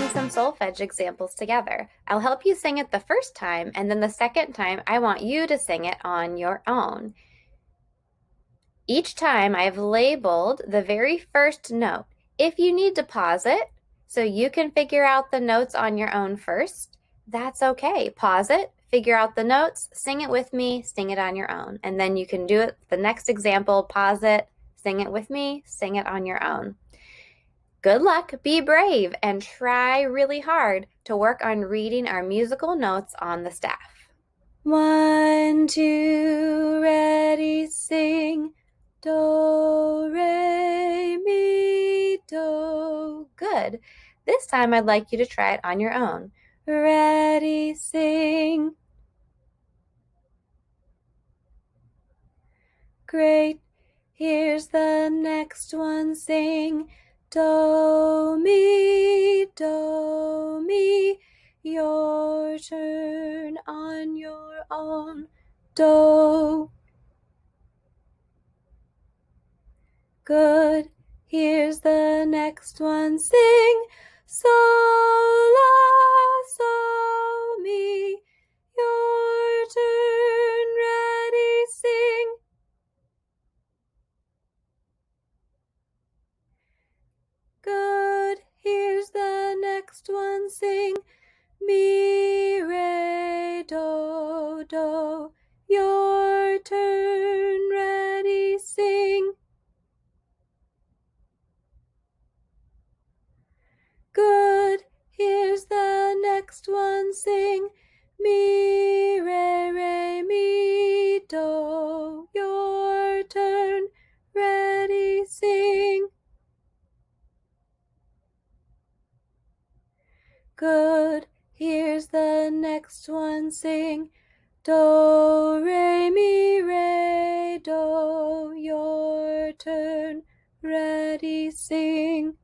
sing some solfege examples together. I'll help you sing it the first time, and then the second time, I want you to sing it on your own. Each time I've labeled the very first note. If you need to pause it so you can figure out the notes on your own first, that's okay. Pause it, figure out the notes, sing it with me, sing it on your own. And then you can do it the next example, pause it, sing it with me, sing it on your own. Good luck, be brave, and try really hard to work on reading our musical notes on the staff. 1, 2, ready, sing. Do, re, mi, do. Good. This time I'd like you to try it on your own. Ready, sing. Great. Here's the next one, sing. Do, mi, do, mi. Your turn on your own. Do. Good. Here's the next one, sing. So, la, so, mi. Your turn, ready, sing. Good. Here's the next one, sing. Mi, re, do, do. Your turn, ready, sing. Good. Here's the next one, sing. Mi, re, mi, do. Your turn, ready, sing. Good. Here's the next one, sing. Do, re, do. Your turn, ready, sing.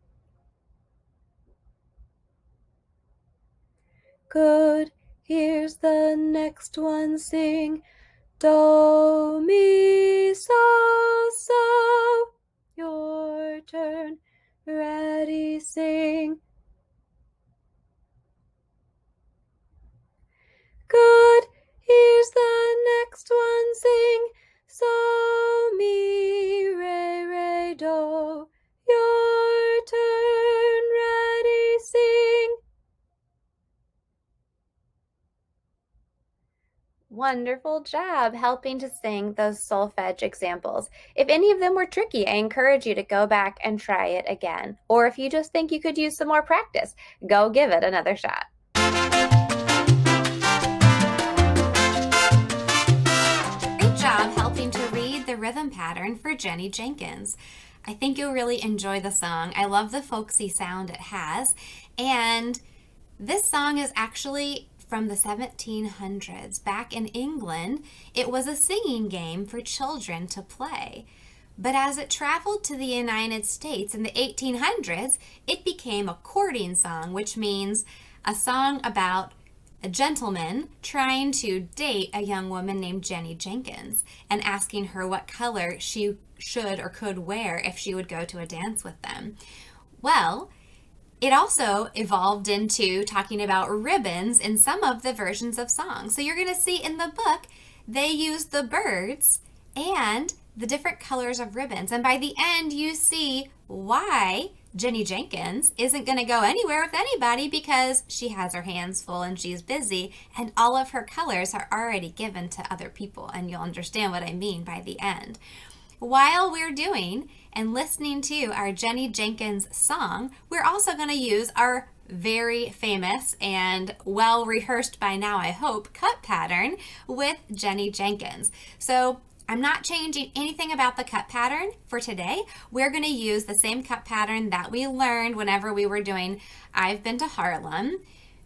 Good. Here's the next one, sing. Do, mi, so. Your turn, ready, sing. Good. Here's the next one, sing. So, mi, re, do. Your turn, ready, sing. Wonderful job helping to sing those solfege examples. If any of them were tricky, I encourage you to go back and try it again. Or if you just think you could use some more practice, go give it another shot. Great job helping to read the rhythm pattern for Jenny Jenkins. I think you'll really enjoy the song. I love the folksy sound it has. And this song is actually from the 1700s. Back in England, it was a singing game for children to play. But as it traveled to the United States in the 1800s, it became a courting song, which means a song about a gentleman trying to date a young woman named Jenny Jenkins and asking her what color she should or could wear if she would go to a dance with them. Well, it also evolved into talking about ribbons in some of the versions of songs. So you're going to see in the book, they use the birds and the different colors of ribbons. And by the end, you see why Jenny Jenkins isn't going to go anywhere with anybody because she has her hands full and she's busy, and all of her colors are already given to other people. And you'll understand what I mean by the end. While we're doing and listening to our Jenny Jenkins song, we're also going to use our very famous and well rehearsed by now, I hope, cut pattern with Jenny Jenkins. So I'm not changing anything about the cut pattern for today. We're going to use the same cut pattern that we learned whenever we were doing I've Been to Harlem,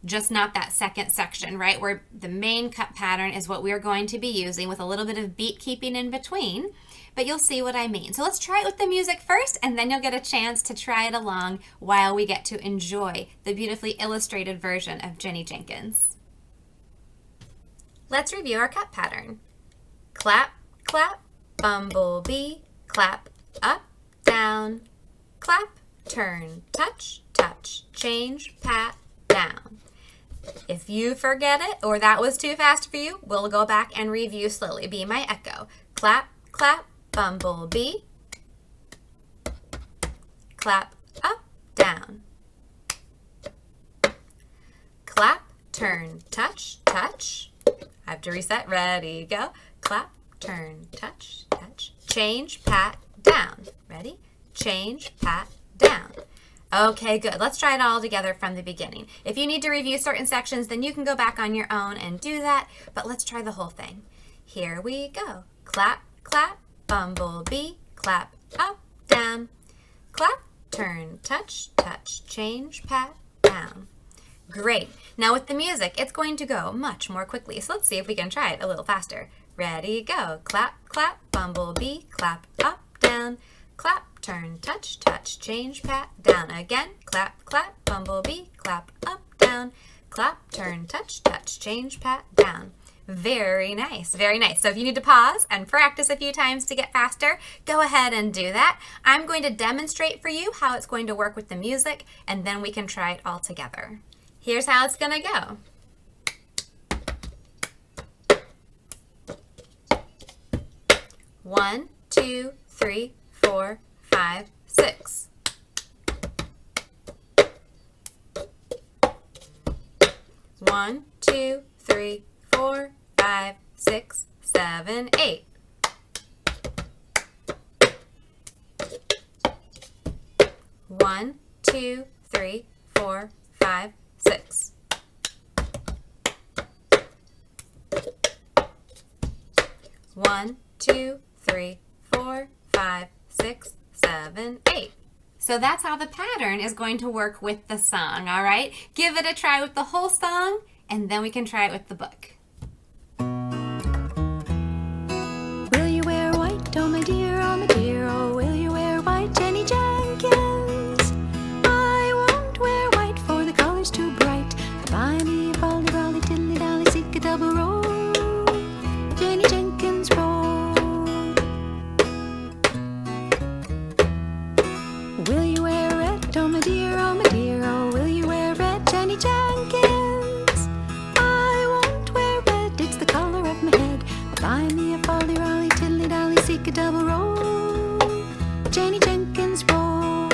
just not that second section, right? Where the main cut pattern is what we're going to be using with a little bit of beat keeping in between. But you'll see what I mean. So let's try it with the music first, and then you'll get a chance to try it along while we get to enjoy the beautifully illustrated version of Jenny Jenkins. Let's review our cut pattern. Clap, clap, bumblebee, clap, up, down, clap, turn, touch, touch, change, pat, down. If you forget it or that was too fast for you, we'll go back and review slowly. Be my echo. Clap, clap, bumblebee. Clap, up, down. Clap, turn, touch, touch. I have to reset. Ready, go. Clap, turn, touch, touch. Change, pat, down. Ready? Change, pat, down. Okay, good. Let's try it all together from the beginning. If you need to review certain sections, then you can go back on your own and do that, but let's try the whole thing. Here we go. Clap, clap, bumblebee, clap, up, down. Clap, turn, touch, touch, change, pat, down. Great. Now with the music, it's going to go much more quickly, so let's see if we can try it a little faster. Ready, go. Clap, clap, bumblebee, clap, up, down. Clap, turn, touch, touch, change, pat, down again. Clap, clap, bumblebee, clap, up, down. Clap, turn, touch, touch, change, pat, down. Very nice, very nice. So if you need to pause and practice a few times to get faster, go ahead and do that. I'm going to demonstrate for you how it's going to work with the music, and then we can try it all together. Here's how it's going to go. One, two, three, 4, 5, 6. One, two, three, 4, 5, 6, 7, 8. One, two, three, 4, 5, 6. One, two, three, 4, 5, 6, 7, 8. So that's how the pattern is going to work with the song, all right? Give it a try with the whole song, and then we can try it with the book. Will you wear white, oh my dear, oh will you wear white, Jenny Jenkins? I won't wear white, for the color's too bright. Buy me a folly, rolly, tilly, dally, seek a double roll. Jenny Jenkins roll. Will you wear red, oh my dear, oh will you wear red, Jenny Jenkins? I won't wear red, it's the color of my head. Buy me a folly, rolly, tilly, dally, seek a double roll. Jenny Jenkins roll.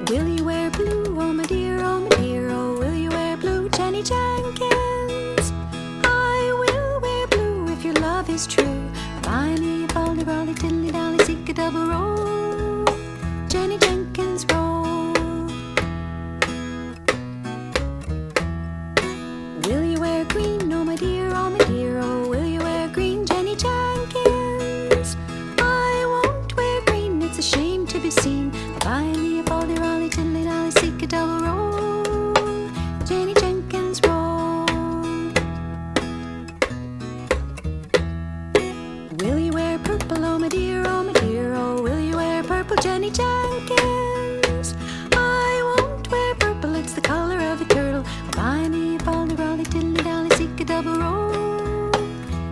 Will you wear blue, oh my dear, oh will you wear blue, Jenny Jenkins? I will wear blue if your love is true. Buy me a folly, rolly, tilly, dally, seek a double roll. Jenny Jenkins roll. Will you wear green, oh my dear, oh will you wear green, Jenny Jenkins? I won't wear green, it's a shame to be seen. Buy me a folly, rolly, tilly, dally, seek a double roll. Jenny Jenkins roll. Will you wear purple, oh my dear, oh will you wear purple, Jenny Jenkins? I won't wear purple, it's the color of a turtle. Buy me a folly, rolly, tilly, dally, seek a double roll.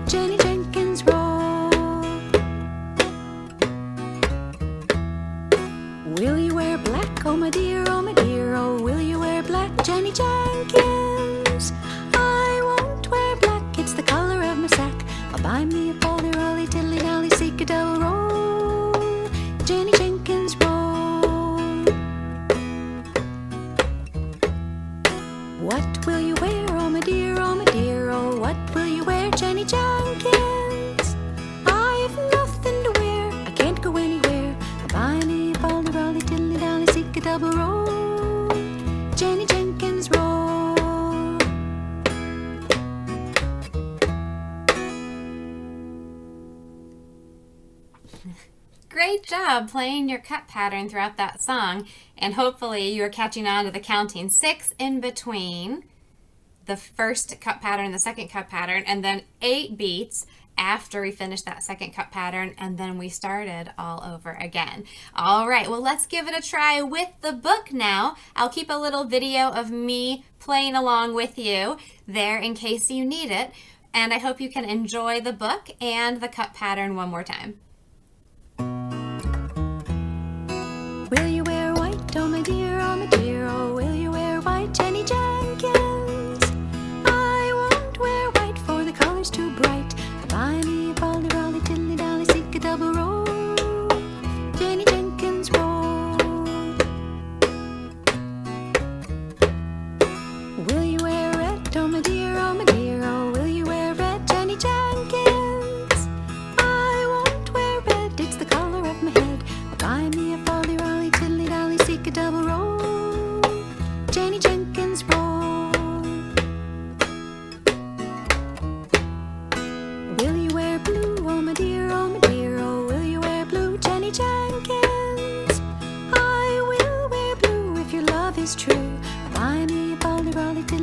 Jenny Jenkins roll. Will you wear black, oh my dear, oh will you wear black, Jenny Jenkins? I won't wear black, it's the color of my sack. I'll buy me a folly, rolly, tilly, dally, seek a double roll. Jenny Jenkins roll. What will you wear, oh my dear, oh what will you wear, Jenny Jenkins? I've nothing to wear, I can't go anywhere. I'll buy me a folly, rolly, tilly, dally, seek a double roll. Jenny Jenkins roll. Great job playing your cut pattern throughout that song, and hopefully you're catching on to the counting 6 in between the first cut pattern and the second cut pattern, and then 8 beats after we finished that second cut pattern, and then we started all over again. All right, well, let's give it a try with the book now. I'll keep a little video of me playing along with you there in case you need it, and I hope you can enjoy the book and the cut pattern one more time. Will you wear white,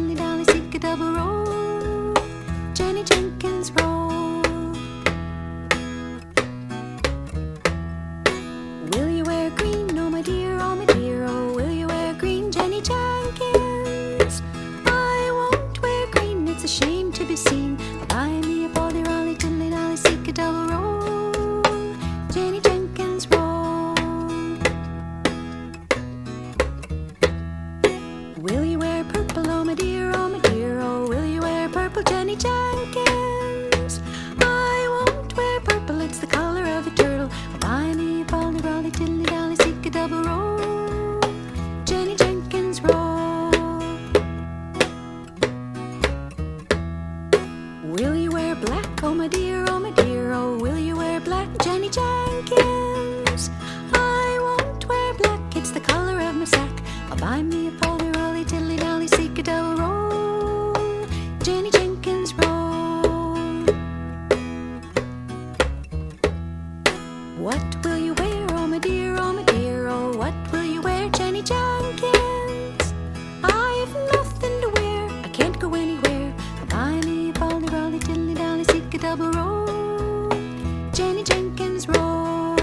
diddly dally, seek a double roll. Jenny Jenkins roll. Will you wear green, oh my dear, oh will you wear green, Jenny Jenkins? I won't wear green, it's a shame to be seen. Buy me a folly rolly, diddly dally, seek a double roll. Jenny Jenkins roll. Will you wear purple, oh my dear, oh will you wear purple, Jenny Jenkins? I won't wear purple, it's the color of a turtle. Buy me a folly rolly, diddly dally, seek a double roll. Jenny Jenkins roll. Will you wear black, oh my dear, oh will you wear black, Jenny Jenkins? I won't wear black, it's the color of my sack. I'll buy me a folly rolly, diddly dally, seek a double roll. Jenny Jenkins roll. What will you wear, oh my dear, oh what will you wear, Jenny Jenkins? I've nothing to wear, I can't go anywhere. Buy me a folly rolly, diddly dally, seek a double roll. Jenny Jenkins roll.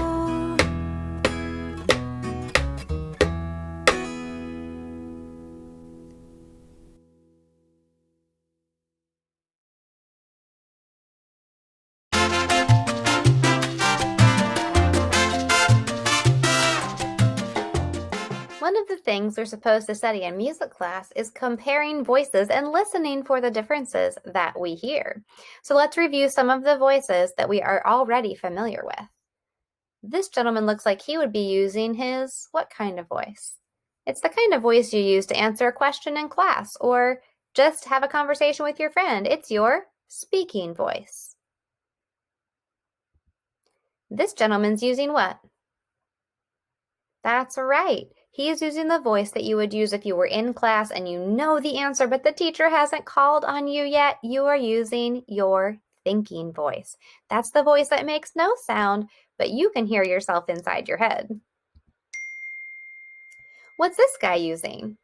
One of the things we're supposed to study in music class is comparing voices and listening for the differences that we hear. So let's review some of the voices that we are already familiar with. This gentleman looks like he would be using his what kind of voice? It's the kind of voice you use to answer a question in class or just have a conversation with your friend. It's your speaking voice. This gentleman's using what? That's right. He is using the voice that you would use if you were in class and you know the answer, but the teacher hasn't called on you yet. You are using your thinking voice. That's the voice that makes no sound, but you can hear yourself inside your head. What's this guy using?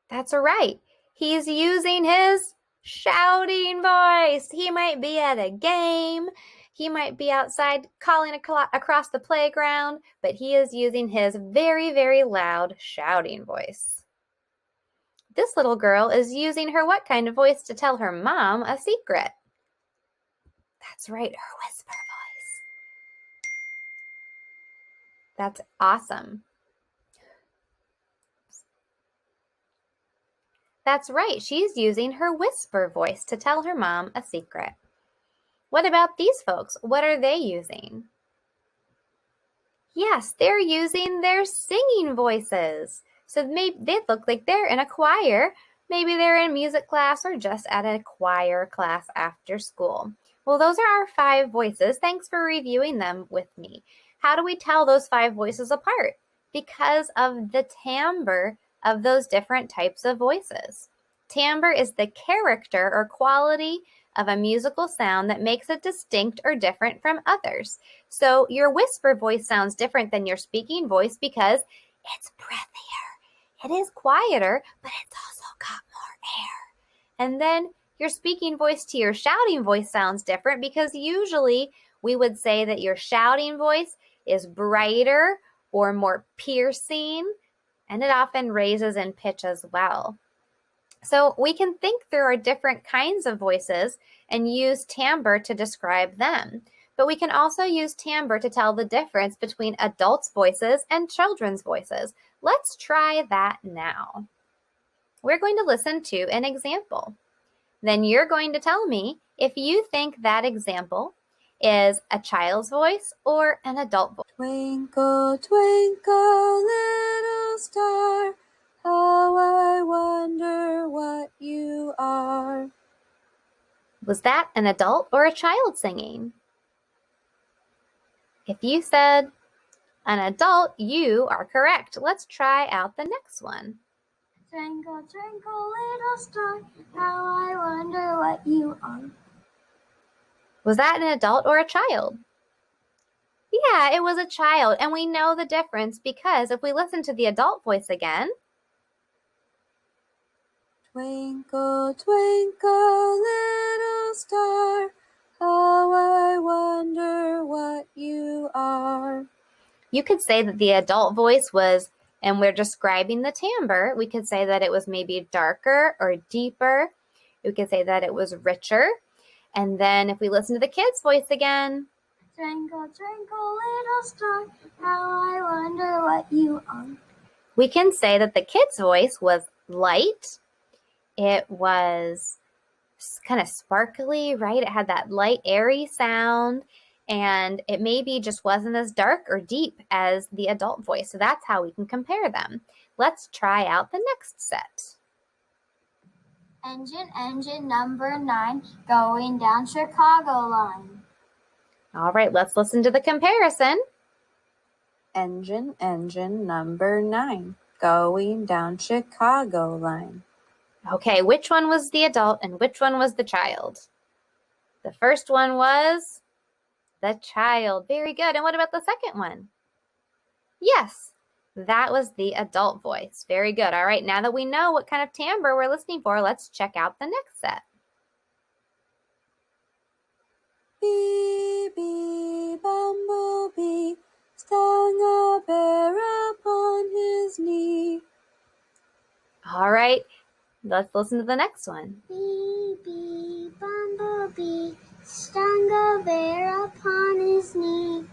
That's right. He's using his shouting voice. He might be at a game. He might be outside calling across the playground, but he is using his very, very loud shouting voice. This little girl is using her what kind of voice to tell her mom a secret? That's right, her whisper voice. That's awesome. That's right, she's using her whisper voice to tell her mom a secret. What about these folks? What are they using? Yes, they're using their singing voices. So maybe they look like they're in a choir. Maybe they're in music class or just at a choir class after school. Well, those are our 5 voices. Thanks for reviewing them with me. How do we tell those 5 voices apart? Because of the timbre of those different types of voices. Timbre is the character or quality of a musical sound that makes it distinct or different from others. So your whisper voice sounds different than your speaking voice because it's breathier. It is quieter, but it's also got more air. And then your speaking voice to your shouting voice sounds different because usually we would say that your shouting voice is brighter or more piercing, and it often raises in pitch as well. So we can think there are different kinds of voices and use timbre to describe them. But we can also use timbre to tell the difference between adults' voices and children's voices. Let's try that now. We're going to listen to an example. Then you're going to tell me if you think that example is a child's voice or an adult voice. Twinkle, twinkle, little star, how I wonder what you are. Was that an adult or a child singing? If you said an adult, you are correct. Let's try out the next one. Twinkle, twinkle, little star, how I wonder what you are. Was that an adult or a child? Yeah, it was a child, and we know the difference because if we listen to the adult voice again, Twinkle, twinkle, little star, how I wonder what you are. You could say that the adult voice was, and we're describing the timbre, we could say that it was maybe darker or deeper. We could say that it was richer. And then if we listen to the kid's voice again. Twinkle, twinkle, little star, how I wonder what you are. We can say that the kid's voice was light. It was kind of sparkly, right? It had that light, airy sound, and it maybe just wasn't as dark or deep as the adult voice. So that's how we can compare them. Let's try out the next set. Engine, engine number 9, going down Chicago line. All right, let's listen to the comparison. Engine, engine number 9, going down Chicago line. Okay, which one was the adult and which one was the child? The first one was the child. Very good. And what about the second one? Yes, that was the adult voice. Very good. All right, now that we know what kind of timbre we're listening for, let's check out the next set. Bee, bee, bumblebee, stung a bear upon his knee. All right, let's listen to the next one. Bee, bee, bumblebee, stung a bear upon his knee.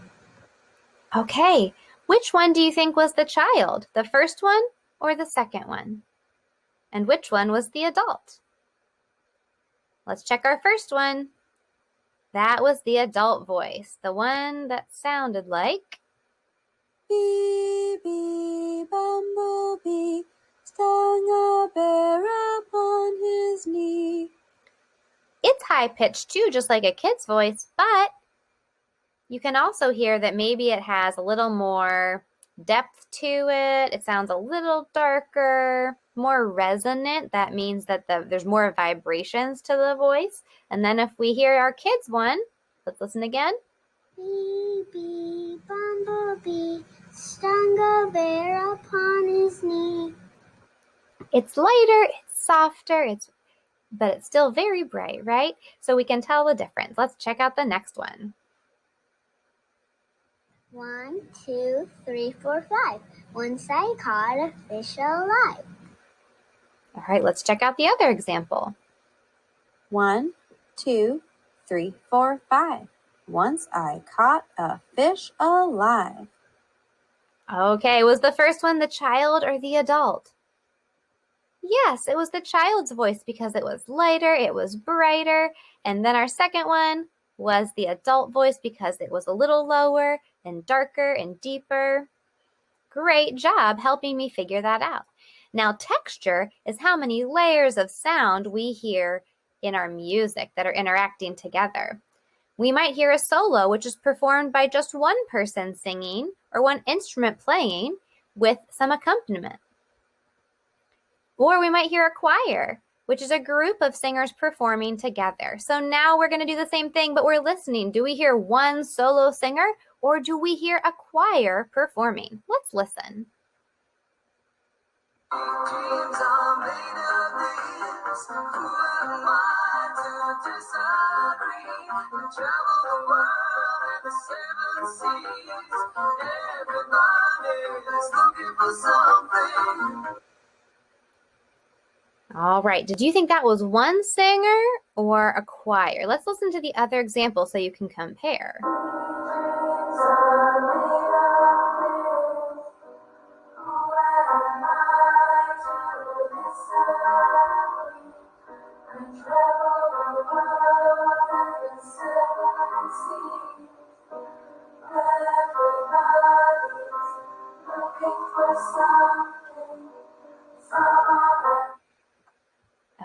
Okay, which one do you think was the child? The first one or the second one? And which one was the adult? Let's check our first one. That was the adult voice, the one that sounded like Bee, bee, bumblebee, stung a bear upon his knee. it's high-pitched too, just like a kid's voice, but you can also hear that maybe it has a little more depth to it. It sounds a little darker, more resonant. That means that there's more vibrations to the voice. And then if we hear our kids' one, let's listen again. Bee, bee, bumblebee, stung a bear upon his knee. It's lighter, it's softer, but it's still very bright, right? So we can tell the difference. Let's check out the next one. 1, 2, 3, 4, 5. Once I caught a fish alive. All right, let's check out the other example. 1, 2, 3, 4, 5. Once I caught a fish alive. Okay, was the first one the child or the adult? Yes, it was the child's voice because it was lighter, it was brighter. And then our second one was the adult voice because it was a little lower and darker and deeper. Great job helping me figure that out. Now, texture is how many layers of sound we hear in our music that are interacting together. We might hear a solo, which is performed by just one person singing or one instrument playing with some accompaniment. Or we might hear a choir, which is a group of singers performing together. So now we're going to do the same thing, but we're listening. Do we hear one solo singer or do we hear a choir performing? Let's listen. Dreams are made of this. Who am I to disagree? We travel the world and the 7 seas. Everybody's looking for something. All right, did you think that was one singer or a choir? Let's listen to the other example so you can compare.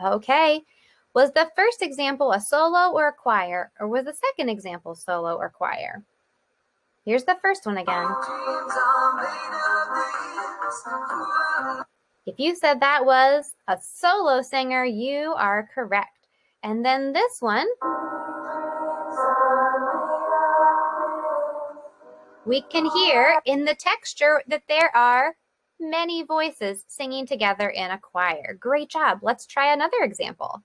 Okay, was the first example a solo or a choir, or was the second example solo or choir? Here's the first one again. If you said that was a solo singer, you are correct. And then this one, we can hear in the texture that there are many voices singing together in a choir. Great job. Let's try another example.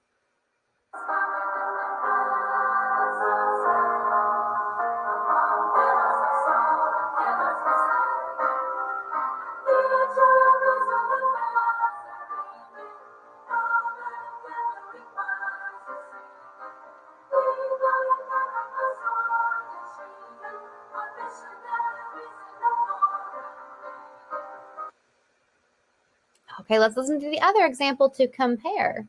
Okay, let's listen to the other example to compare.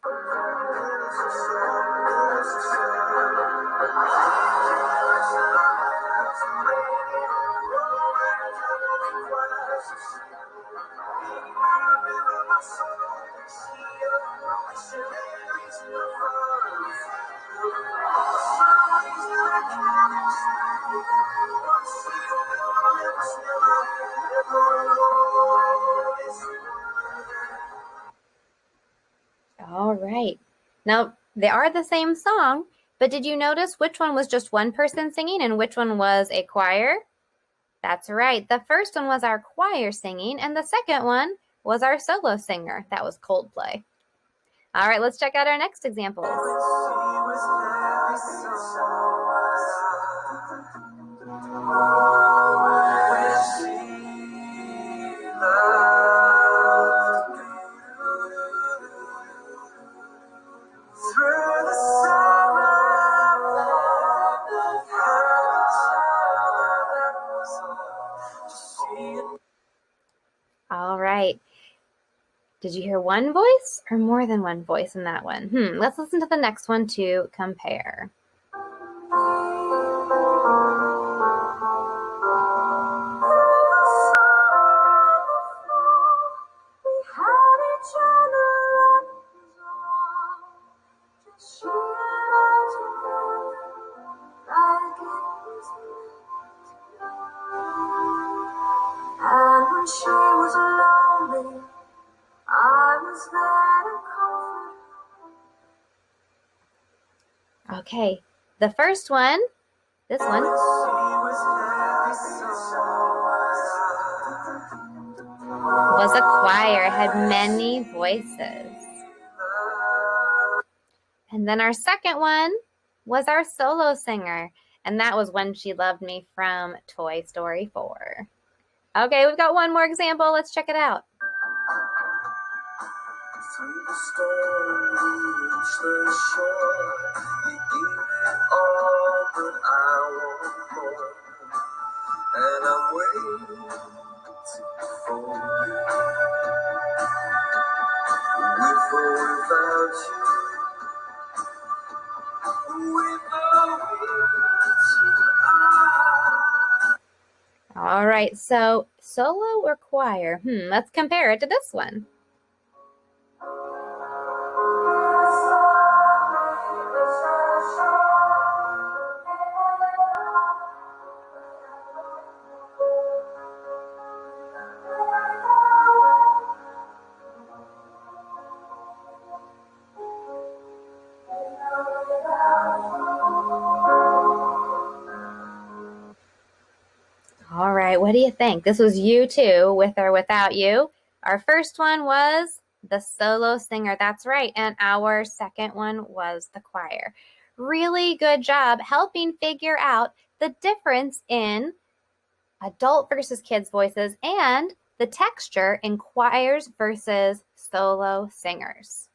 All right. Now, they are the same song, but did you notice which one was just one person singing and which one was a choir? That's right. The first one was our choir singing, and the second one was our solo singer. That was Coldplay. All right, let's check out our next examples. All right. Did you hear one voice or more than one voice in that one? Let's listen to the next one to compare. And when she was lonely, I was there to comfort. Okay, the first one, this one, was a choir. It had many voices. And then our second one was our solo singer, and that was When She Loved Me from Toy Story 4. Okay, we've got one more example. Let's check it out. Through the storm, we reach the shore. You give it all, but I want more. And I'm waiting for you. With or without you. With or without you. All right, so solo or choir? Let's compare it to this one. All right, what do you think? This was U2, With or Without You. Our first one was the solo singer, that's right, and our second one was the choir. Really good job helping figure out the difference in adult versus kids' voices and the texture in choirs versus solo singers.